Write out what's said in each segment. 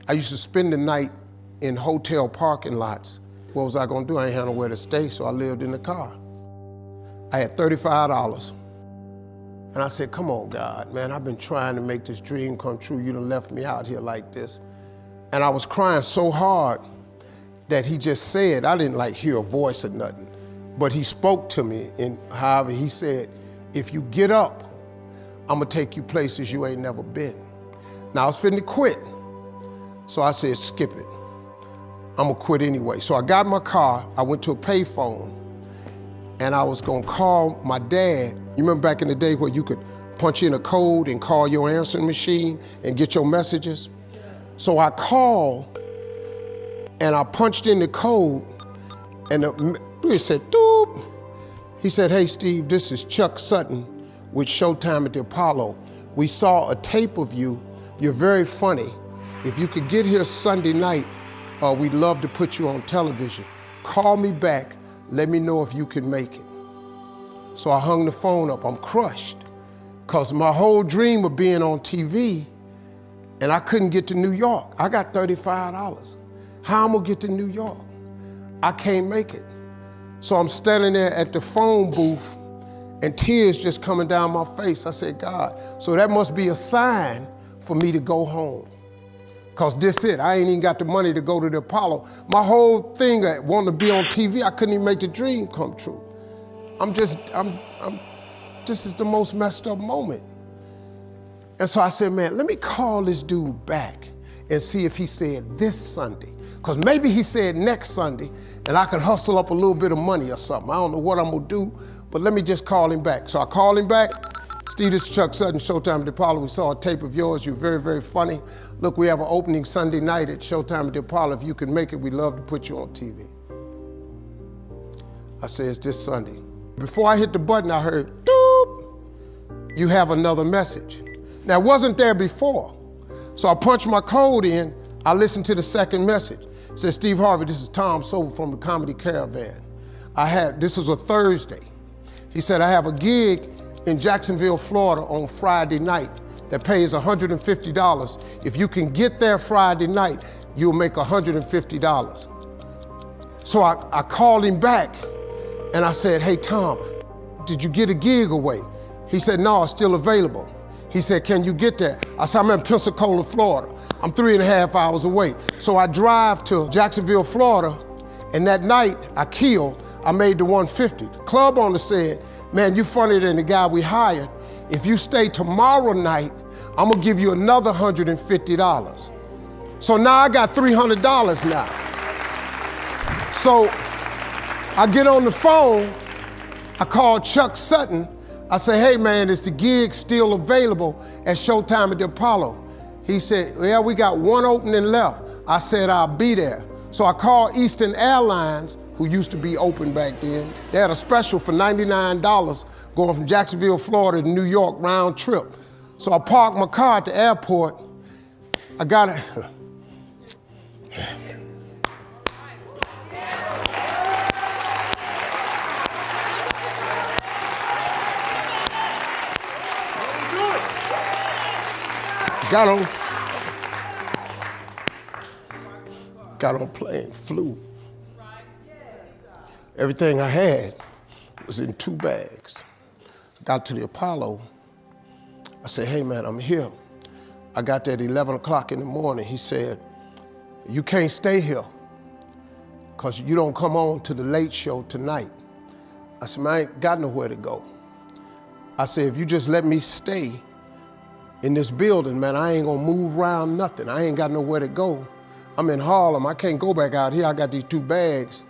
I used to spend the night in hotel parking lots. What was I gonna do? I ain't had nowhere to stay, so I lived in the car. I had $35. And I said, come on, God, man, I've been trying to make this dream come true. You done left me out here like this. And I was crying so hard that he just said, I didn't like hear a voice or nothing, but he spoke to me in Harvey. He said, if you get up, I'm gonna take you places you ain't never been. Now I was finna quit. So I said, skip it. I'm gonna quit anyway. So I got in my car, I went to a payphone, and I was gonna call my dad. You remember back in the day where you could punch in a code and call your answering machine and get your messages? So I called and I punched in the code and it said, doop. He said, hey Steve, this is Chuck Sutton with Showtime at the Apollo. We saw a tape of you. You're very funny. If you could get here Sunday night, we'd love to put you on television. Call me back, let me know if you can make it. So I hung the phone up, I'm crushed. Cause my whole dream of being on TV, and I couldn't get to New York. I got $35. How I'm gonna get to New York? I can't make it. So I'm standing there at the phone booth and tears just coming down my face. I said, God, so that must be a sign for me to go home. Cause this it, I ain't even got the money to go to the Apollo. My whole thing, I wanted to be on TV, I couldn't even make the dream come true. This is the most messed up moment. And so I said, man, let me call this dude back and see if he said this Sunday. Cause maybe he said next Sunday and I can hustle up a little bit of money or something. I don't know what I'm gonna do, but let me just call him back. So I called him back. Steve, this is Chuck Sutton, Showtime at the Apollo. We saw a tape of yours. You're very, very funny. Look, we have an opening Sunday night at Showtime at the Apollo. If you can make it, we'd love to put you on TV. I said, it's this Sunday. Before I hit the button, I heard, doop, you have another message. Now, it wasn't there before. So I punched my code in, I listened to the second message. It said, Steve Harvey, this is Tom Sobel from the Comedy Caravan. This was a Thursday. He said, I have a gig in Jacksonville, Florida on Friday night that pays $150. If you can get there Friday night, you'll make $150. So I called him back and I said, hey Tom, did you get a gig away? He said, no, it's still available. He said, can you get there? I said, I'm in Pensacola, Florida. I'm 3.5 hours away. So I drive to Jacksonville, Florida, and that night I made the 150. The club owner said, man, you funnier than the guy we hired. If you stay tomorrow night, I'm gonna give you another $150. So now I got $300 now. So I get on the phone, I call Chuck Sutton. I say, hey man, is the gig still available at Showtime at the Apollo? He said, yeah, we got one opening left. I said, I'll be there. So I called Eastern Airlines, who used to be open back then. They had a special for $99 going from Jacksonville, Florida to New York round trip. So I parked my car at the airport. I got it. Got on plane, flew. Everything I had was in 2 bags. Got to the Apollo. I said, hey man, I'm here. I got there at 11 o'clock in the morning. He said, you can't stay here because you don't come on to the late show tonight. I said, man, I ain't got nowhere to go. I said, if you just let me stay in this building, man, I ain't gonna move around nothing. I ain't got nowhere to go. I'm in Harlem, I can't go back out here. I got these 2 bags.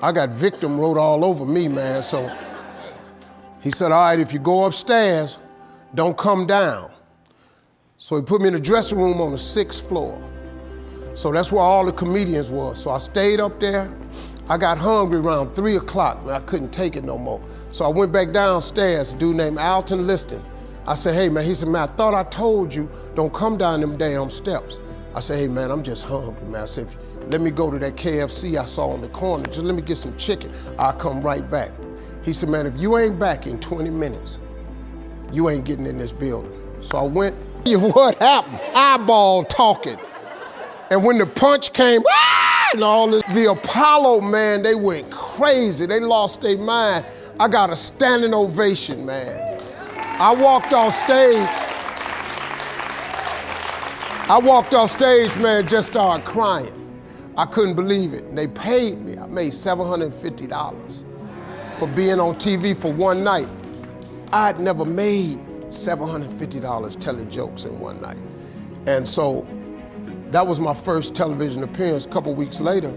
I got victim wrote all over me, man. So he said, all right, if you go upstairs, don't come down. So he put me in the dressing room on the 6th floor. So that's where all the comedians were. So I stayed up there. I got hungry around 3 o'clock, man. I couldn't take it no more. So I went back downstairs, a dude named Alton Liston. I said, hey man, he said, man, I thought I told you, don't come down them damn steps. I said, hey man, I'm just hungry, man. I said, let me go to that KFC I saw on the corner. Just let me get some chicken. I'll come right back. He said, man, if you ain't back in 20 minutes, you ain't getting in this building. So I went What happened? Eyeball talking. And when the punch came, and all this, the Apollo, man, they went crazy. They lost their mind. I got a standing ovation, man. I walked off stage, man, just started crying. I couldn't believe it. And they paid me. I made $750 for being on TV for one night. I'd never made $750 telling jokes in one night. And so that was my first television appearance. A couple weeks later,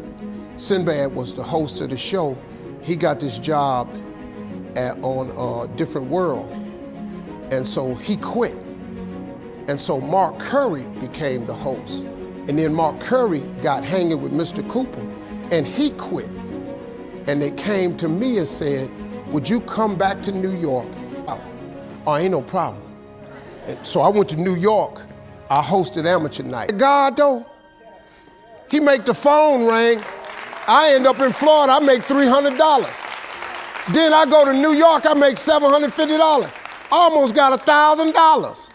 Sinbad was the host of the show. He got this job on a different world. And so he quit. And so Mark Curry became the host. And then Mark Curry got hanging with Mr. Cooper, and he quit. And they came to me and said, would you come back to New York? Oh, ain't no problem. And so I went to New York. I hosted amateur night. God, though, he make the phone ring. I end up in Florida, I make $300. Then I go to New York, I make $750. I almost got $1,000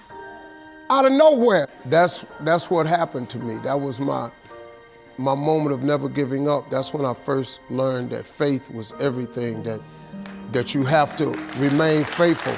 out of nowhere. That's what happened to me. That was my moment of never giving up. That's when I first learned that faith was everything, that you have to remain faithful.